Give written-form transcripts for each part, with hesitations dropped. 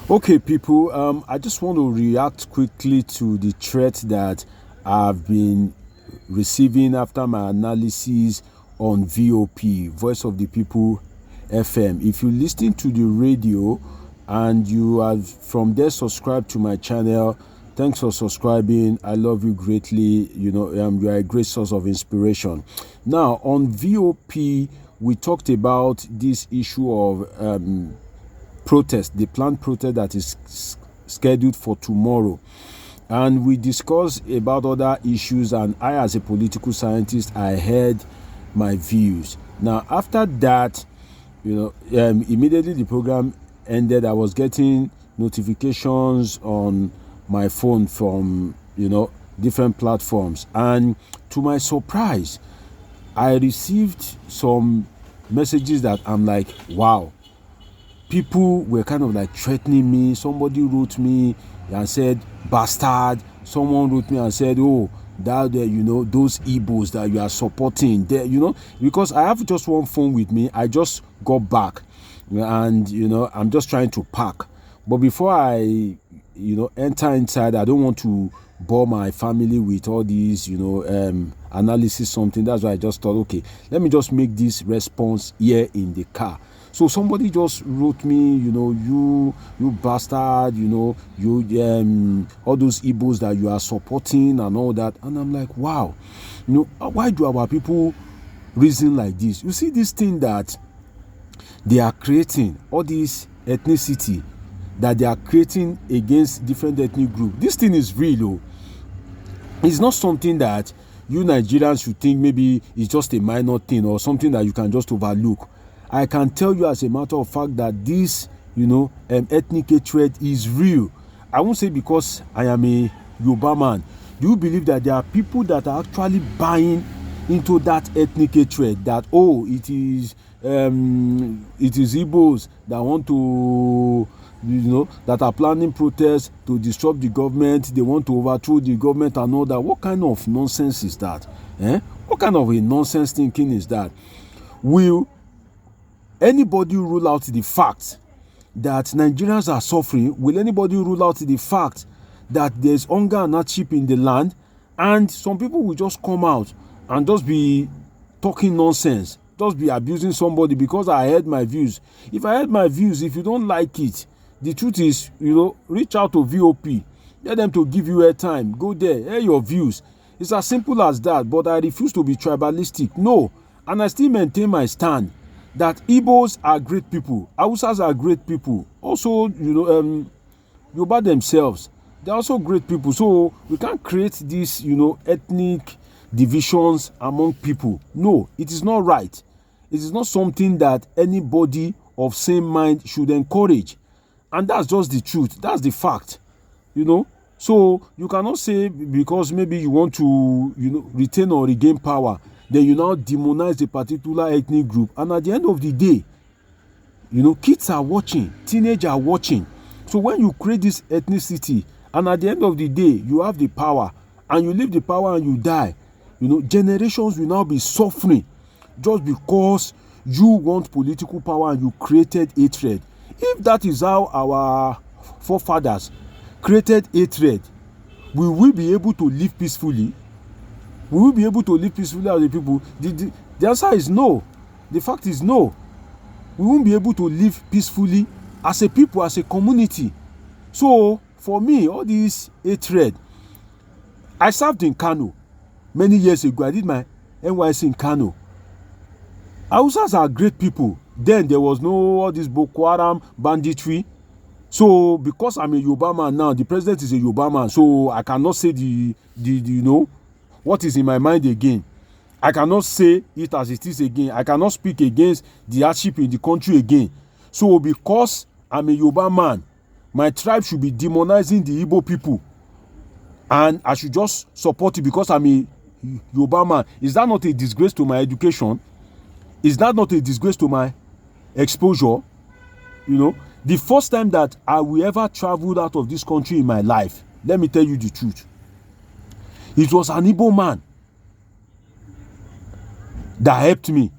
Okay, people, I just want to react quickly to the threat that I've been receiving after my analysis on VOP, Voice of the People FM. If you listen to the radio and you have from there subscribed to my channel, thanks for subscribing. I love you greatly. You are a great source of inspiration. Now, on VOP, we talked about this issue of protest, the planned protest that is scheduled for tomorrow. And we discussed about other issues, and I, as a political scientist, I heard my views. Now, after that, immediately the program ended, I was getting notifications on my phone from, different platforms. And to my surprise, I received some messages that I'm like, wow. People were kind of like threatening me. Somebody wrote me and said, bastard. Someone wrote me and said, oh, that those Igbos that you are supporting there, because I have just one phone with me. I just got back and, I'm just trying to pack. But before I, enter inside, I don't want to bore my family with all these, analysis something. That's why I just thought, okay, let me just make this response here in the car. So somebody just wrote me, you bastard, you all those Igbos that you are supporting and all that. And I'm like, wow, why do our people reason like this? You see this thing that they are creating, all this ethnicity that they are creating against different ethnic groups. This thing is real, though. It's not something that you Nigerians should think maybe it's just a minor thing or something that you can just overlook. I can tell you as a matter of fact that this, ethnic hatred is real. I won't say because I am a Yoruba man. Do you believe that there are people that are actually buying into that ethnic hatred? That it is Igbos that want to, that are planning protests to disrupt the government. They want to overthrow the government and all that. What kind of nonsense is that? What kind of a nonsense thinking is that? Will anybody rule out the fact that Nigerians are suffering? Will anybody rule out the fact that there's hunger and hardship in the land? And some people will just come out and just be talking nonsense, just be abusing somebody because I heard my views. If I heard my views, if you don't like it, the truth is, reach out to VOP. Get them to give you airtime. Go there, air your views. It's as simple as that. But I refuse to be tribalistic. No. And I still maintain my stand that Igbos are great people, Hausas are great people, also Yoruba themselves, they're also great people. So we can't create these ethnic divisions among people. No, it is not right. It is not something that anybody of same mind should encourage, and that's just the truth. That's the fact. So you cannot say because maybe you want to retain or regain power, then you now demonize a particular ethnic group. And at the end of the day, kids are watching, teenagers are watching. So when you create this ethnicity, and at the end of the day, you have the power, and you leave the power and you die, generations will now be suffering just because you want political power and you created hatred. If that is how our forefathers created hatred, will we be able to live peacefully? Will we be able to live peacefully as a people? The answer is no. The fact is no. We won't be able to live peacefully as a people, as a community. So, for me, all this hatred, I served in Kano many years ago. I did my NYC in Kano. Hausas are great people. Then there was no all this Boko Haram banditry. So, because I'm a Yoruba man now, the president is a Yoruba man, so I cannot say the what is in my mind again. I cannot say it as it is again. I cannot speak against the hardship in the country again. So because I'm a Yoruba man, my tribe should be demonizing the Igbo people. And I should just support it because I'm a Yoruba man. Is that not a disgrace to my education? Is that not a disgrace to my exposure? The first time that I will ever travel out of this country in my life, let me tell you the truth, it was an Igbo man that helped me.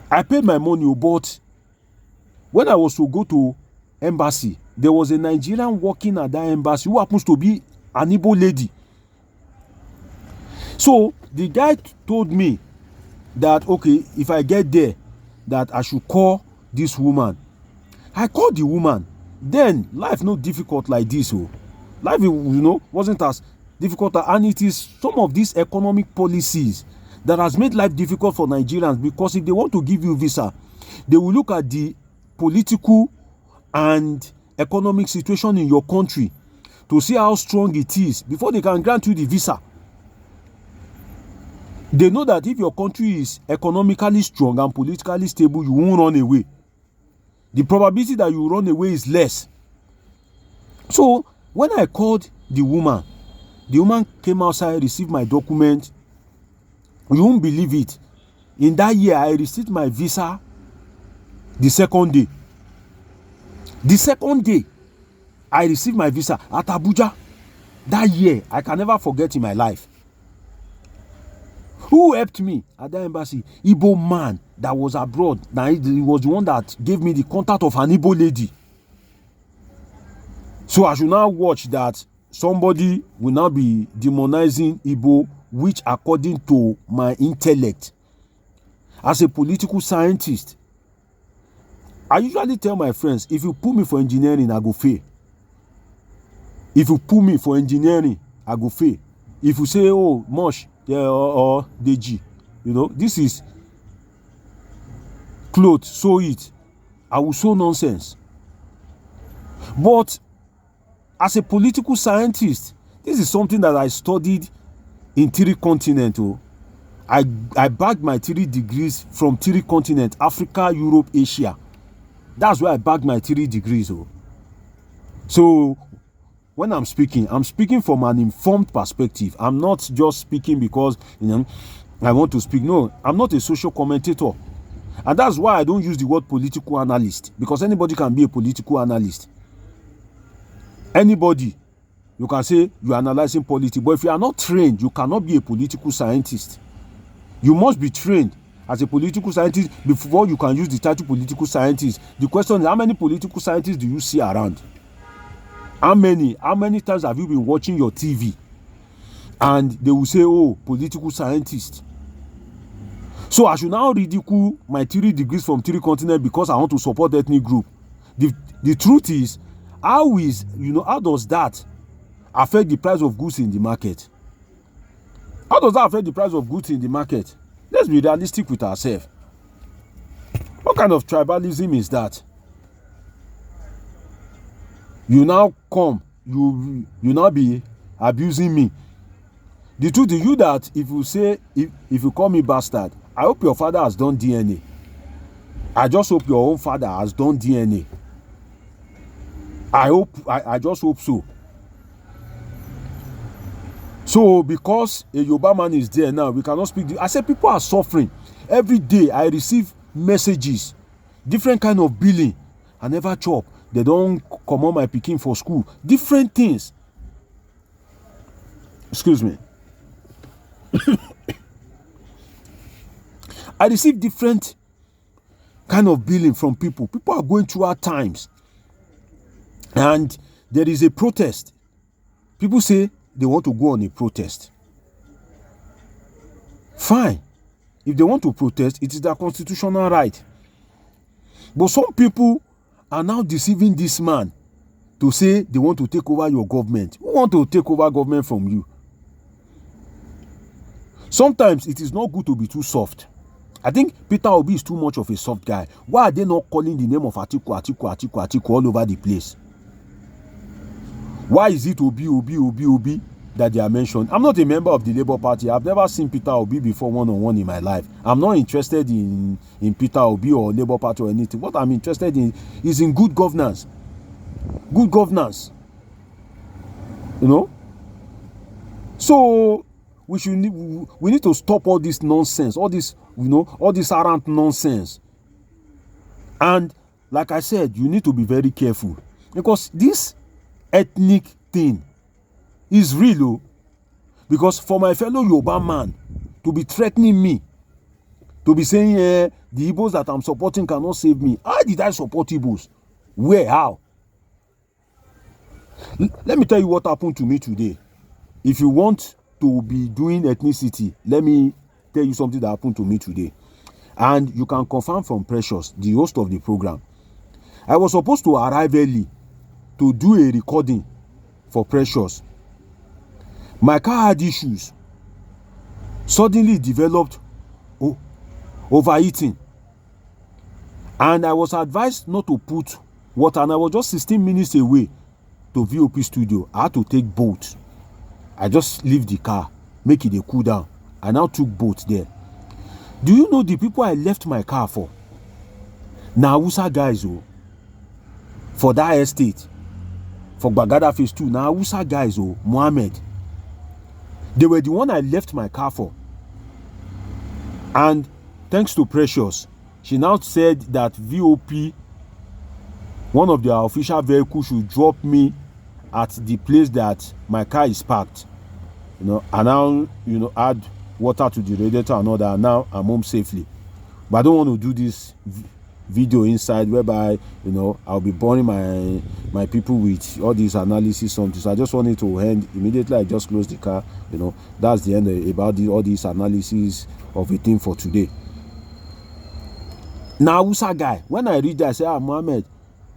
I paid my money, but when I was to go to embassy, there was a Nigerian working at that embassy who happens to be an Igbo lady. So the guy told me that, okay, if I get there, that I should call this woman. I called the woman. Then life not difficult like this. Oh, life, wasn't as difficult, and it is some of these economic policies that has made life difficult for Nigerians, because if they want to give you visa, they will look at the political and economic situation in your country to see how strong it is before they can grant you the visa. They know that if your country is economically strong and politically stable, you won't run away. The probability that you run away is less. So when I called the woman came outside, received my document. You won't believe it. In that year, I received my visa the second day. The second day, I received my visa at Abuja. That year, I can never forget in my life. Who helped me at that embassy? Igbo man that was abroad. Now he was the one that gave me the contact of an Igbo lady. So I should now watch that somebody will now be demonizing Igbo, which according to my intellect, as a political scientist, I usually tell my friends, if you put me for engineering, I go fail. If you put me for engineering, I go fail. If you say, oh, Mosh, or Deji, this is clothes, sew it, I will sew nonsense. But as a political scientist, this is something that I studied in 3 continents. I bagged my 3 degrees from 3 continents: Africa, Europe, Asia. That's where I bagged my 3 degrees. So when I'm speaking from an informed perspective. I'm not just speaking because I want to speak. No, I'm not a social commentator. And that's why I don't use the word political analyst, because anybody can be a political analyst. Anybody, you can say you're analyzing politics, but if you are not trained, you cannot be a political scientist. You must be trained as a political scientist before you can use the title political scientist. The question is, how many political scientists do you see around? How many times have you been watching your TV and they will say, oh, political scientist? So I should now ridicule my 3 degrees from 3 continents because I want to support ethnic group. The truth is, how does that affect the price of goods in the market? How does that affect the price of goods in the market? Let's be realistic with ourselves. What kind of tribalism is that? You now come, you now be abusing me. The truth is, you that if you call me bastard, I hope your father has done DNA. I just hope your own father has done DNA. I just hope so. So because a Yoruba man is there now, we cannot speak. I said people are suffering. Every day I receive messages, different kind of billing. I never chop. They don't come on my pikin for school. Different things. Excuse me. I receive different kind of billing from people. People are going through hard times. And there is a protest. People say they want to go on a protest. Fine. If they want to protest, it is their constitutional right. But some people are now deceiving this man to say they want to take over your government. Who want to take over government from you? Sometimes it is not good to be too soft. I think Peter Obi is too much of a soft guy. Why are they not calling the name of Atiku all over the place? Why is it Obi that they are mentioned? I'm not a member of the Labour Party. I've never seen Peter Obi before one-on-one in my life. I'm not interested in Peter Obi or Labour Party or anything. What I'm interested in is in good governance. Good governance. So we need to stop all this nonsense, all this errant nonsense. And like I said, you need to be very careful, because this ethnic thing is real. Because for my fellow Yoruba man to be threatening me, to be saying the Igbos that I'm supporting cannot save me. How did I support Igbos? Where? How? Let me tell you what happened to me today. If you want to be doing ethnicity, let me tell you something that happened to me today. And you can confirm from Precious, the host of the program. I was supposed to arrive early to do a recording for Precious. My car had issues. Suddenly developed overheating. And I was advised not to put water. And I was just 16 minutes away to VOP studio. I had to take boat. I just leave the car, make it a cool down. I now took boat there. Do you know the people I left my car for? Now, Hausa guys, for that estate, for Bagada Phase 2, now Hausa guys, Mohammed. They were the one I left my car for. And thanks to Precious, she now said that VOP, one of their official vehicles, should drop me at the place that my car is parked. And now, add water to the radiator and all that. Now I'm home safely. But I don't want to do this video inside whereby, I'll be boring my people with all these analysis something. So I just wanted to end immediately. I just closed the car. That's the end about all these analysis of a thing for today. Now, Hausa guy, when I read that, I say, Mohammed,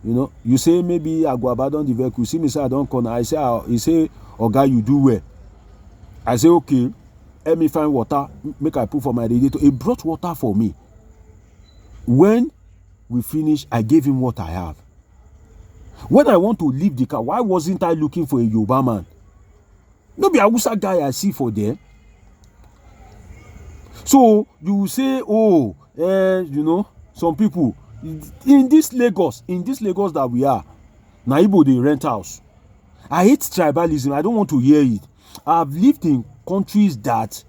you say maybe I go abandon the vehicle. You see me say I don't come. I say, he say, Oga, you do well. I say, okay, let me find water, make I put for my radiator. He brought water for me. When we finished, I gave him what I have. When I want to leave the car, why wasn't I looking for a Yoruba man? No be a Hausa guy I see for there. So you say, some people in this Lagos that we are, na Igbo dey rent house. I hate tribalism. I don't want to hear it. I've lived in countries that,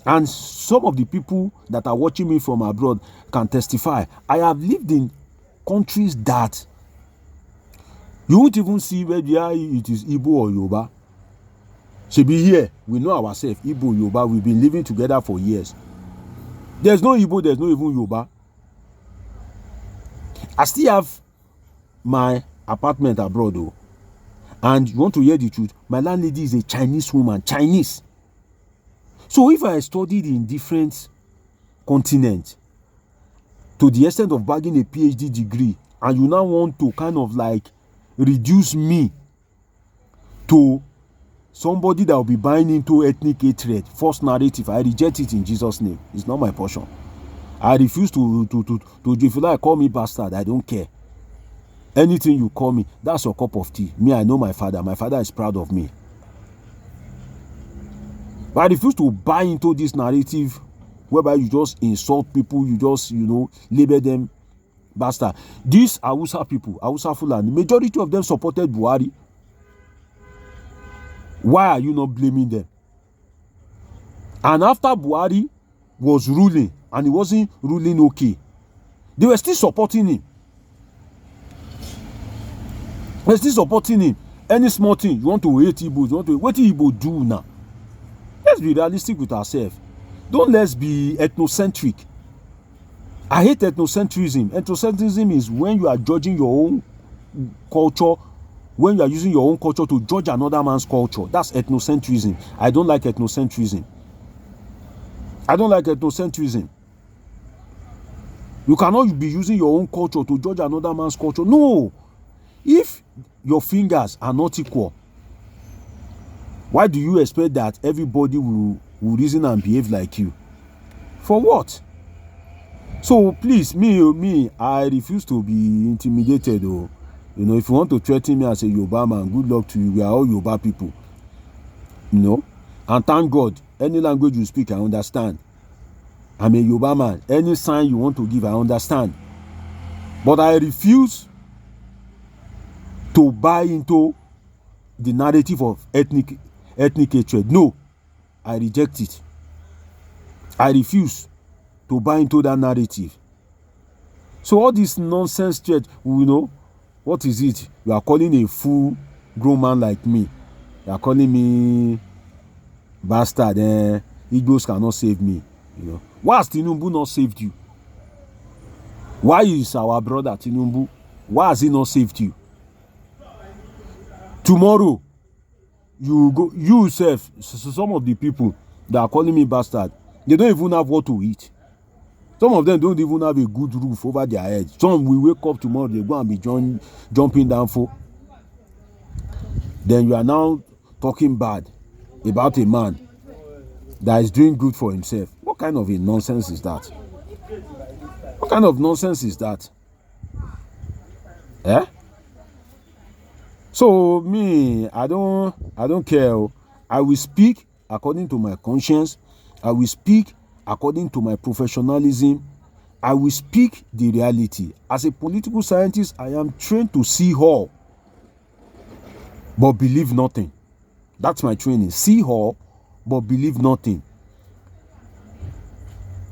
and some of the people that are watching me from abroad can testify. I have lived in countries that you won't even see whether it is Igbo or Yoruba. So be here, we know ourselves, Igbo, Yoruba, we've been living together for years. There's no Igbo, there's no even Yoruba. I still have my apartment abroad though. And you want to hear the truth? My landlady is a Chinese woman, Chinese. So if I studied in different continents to the extent of bagging a PhD degree, and you now want to kind of like reduce me to somebody that will be buying into ethnic hatred, false narrative, I reject it in Jesus' name. It's not my portion. I refuse to if you like call me bastard, I don't care. Anything you call me, that's your cup of tea. Me, I know my father. My father is proud of me. But I refuse to buy into this narrative whereby you just insult people, you just, label them bastard. These are Hausa people, Hausa Fulani. Majority of them supported Buhari. Why are you not blaming them? And after Buhari was ruling, and he wasn't ruling okay, they were still supporting him. They're still supporting him. Any small thing, you want to hate Igbo, what do Igbo do now? Let's be realistic with ourselves. Don't let's be ethnocentric. I hate ethnocentrism. Ethnocentrism is when you are judging your own culture, when you are using your own culture to judge another man's culture. That's ethnocentrism. I don't like ethnocentrism. I don't like ethnocentrism. You cannot be using your own culture to judge another man's culture. No. If your fingers are not equal, why do you expect that everybody will reason and behave like you? For what? So please, me, I refuse to be intimidated. If you want to threaten me as a Yoruba man, good luck to you. We are all Yoruba people. And thank God, any language you speak, I understand. I'm a Yoruba man. Any sign you want to give, I understand. But I refuse to buy into the narrative of ethnic hatred. No, I reject it. I refuse to buy into that narrative. So all this nonsense church, what is it? You are calling a full grown man like me. You are calling me bastard. Igbos cannot save me. Why has Tinubu not saved you? Why is our brother Tinubu? Why has he not saved you? Tomorrow, you go, you self, some of the people that are calling me bastard, they don't even have what to eat. Some of them don't even have a good roof over their heads. Some will wake up tomorrow, they go and be jumping down for. Then you are now talking bad about a man that is doing good for himself. What kind of a nonsense is that? What kind of nonsense is that? Eh? So me, I don't care. I will speak according to my conscience. I will speak according to my professionalism. I will speak the reality. As a political scientist, I am trained to see all, but believe nothing. That's my training. See all, but believe nothing.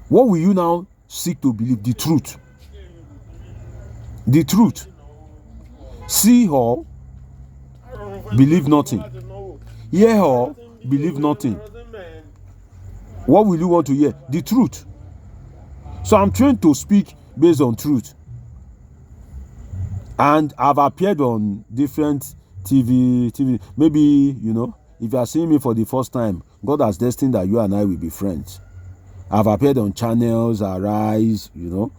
What will you now seek to believe? The truth. The truth. See all, believe nothing. Hear all, believe nothing. What will you want to hear? The truth. So I'm trained to speak based on truth. And I've appeared on different TV. Maybe, you know, if you are seeing me for the first time, God has destined that you and I will be friends. I've appeared on channels, Arise, you know,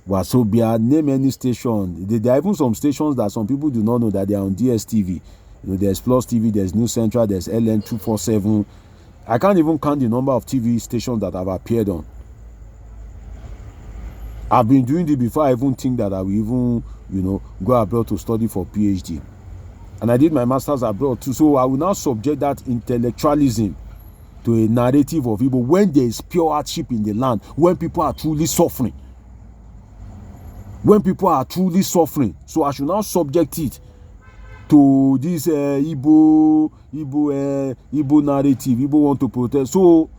Wasobia, name any station. There are even some stations that some people do not know that they are on DSTV. You know, there's Plus TV, there's New Central, there's LN247. I can't even count the number of TV stations that I've appeared on. I've been doing it before I even think that I will even, you know, go abroad to study for PhD. And I did my master's abroad too. So I will now subject that intellectualism to a narrative of Igbo when there is pure hardship in the land, when people are truly suffering. When people are truly suffering. So I should now subject it to this Igbo narrative. Igbo want to protest. So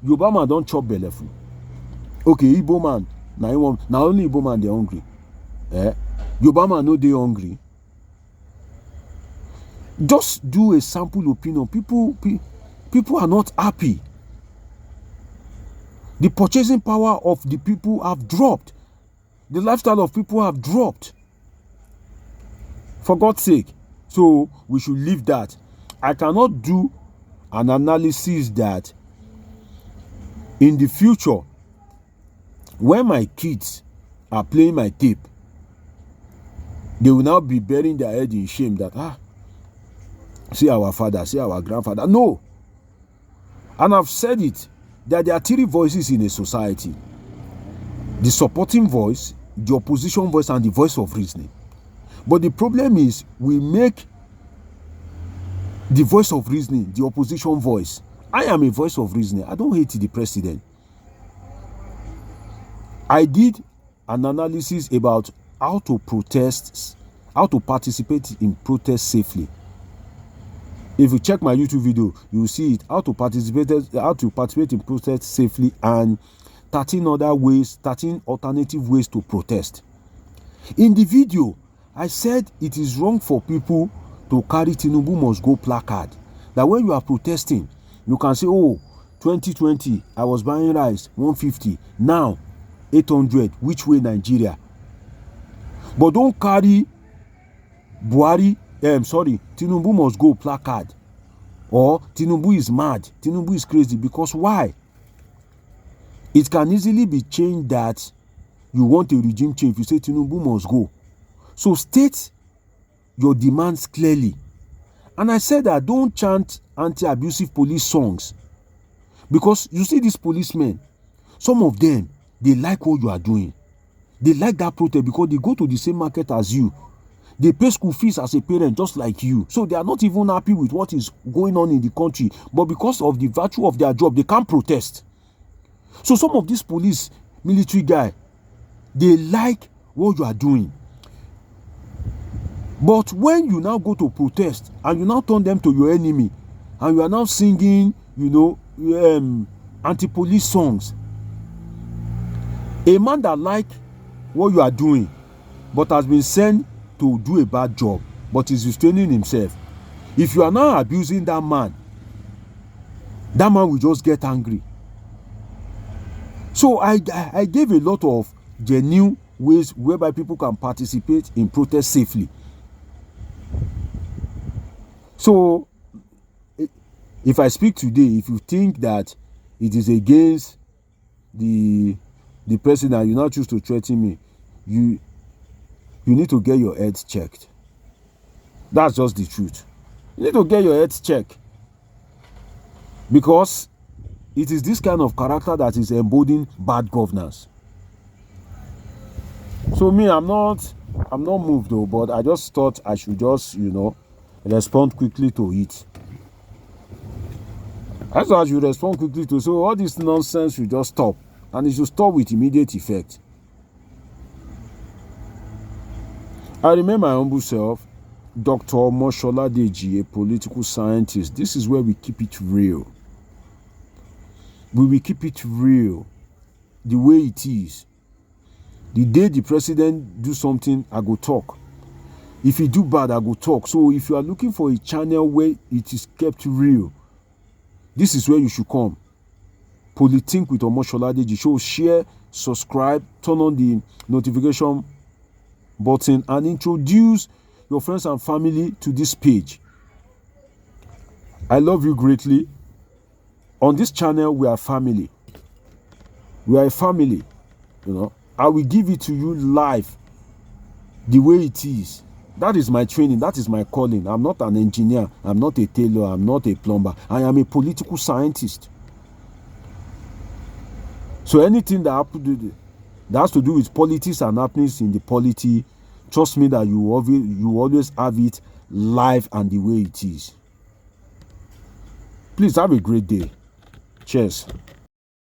Yoruba man don't chop belleful. Okay, Igbo man, now only Igbo man they hungry. Yoruba man no they hungry. Just do a sample opinion. People are not happy. The purchasing power of the people have dropped. The lifestyle of people have dropped. For God's sake. So we should leave that. I cannot do an analysis that in the future, when my kids are playing my tape, they will now be burying their head in shame that, see our father, see our grandfather. No. And I've said it, that there are three voices in a society. The supporting voice, the opposition voice, and the voice of reasoning. But the problem is, we make the voice of reasoning the opposition voice. I am a voice of reasoning. I don't hate the president. I did an analysis about how to protest, how to participate in protests safely. If you check my YouTube video, you will see it, how to participate in protests safely, and 13 other ways, 13 alternative ways to protest. In the video, I said it is wrong for people to carry Tinubu must go placard. That when you are protesting, you can say, oh, 2020, I was buying rice, 150. Now, 800. Which way, Nigeria? But don't carry Tinubu must go placard. Or Tinubu is mad. Tinubu is crazy. Because why? It can easily be changed that you want a regime change. You say Tinubu must go. So state your demands clearly. And I said that don't chant anti-abusive police songs. Because you see these policemen, some of them, they like what you are doing. They like that protest because they go to the same market as you. They pay school fees as a parent just like you. So they are not even happy with what is going on in the country. But because of the virtue of their job, they can't protest. So some of these police, military guy, they like what you are doing. But when you now go to protest and you now turn them to your enemy and you are now singing, anti-police songs, a man that like what you are doing but has been sent to do a bad job but is restraining himself, if you are now abusing that man will just get angry. So I gave a lot of genuine ways whereby people can participate in protest safely. So if I speak today, if you think that it is against the president, you now choose to threaten me, you need to get your head checked. That's just the truth. You need to get your head checked, because it is this kind of character that is embodying bad governance. So me, I'm not moved though, but I just thought I should just, respond quickly to it. As I should respond quickly to, so all this nonsense should just stop, and it should stop with immediate effect. I remain my humble self, Dr. Omoshola Deji, a political scientist. This is where we keep it real. We will keep it real, the way it is. The day the president do something, I go talk. If he do bad, I go talk. So if you are looking for a channel where it is kept real, this is where you should come. Politics with Omoshola Deji. So share, subscribe, turn on the notification button, and introduce your friends and family to this page. I love you greatly. On this channel, we are family. We are a family. I will give it to you live, the way it is. That is my training. That is my calling. I'm not an engineer. I'm not a tailor. I'm not a plumber. I am a political scientist. So anything that has to do with politics and happenings in the polity, trust me that you always have it live and the way it is. Please have a great day. Cheers.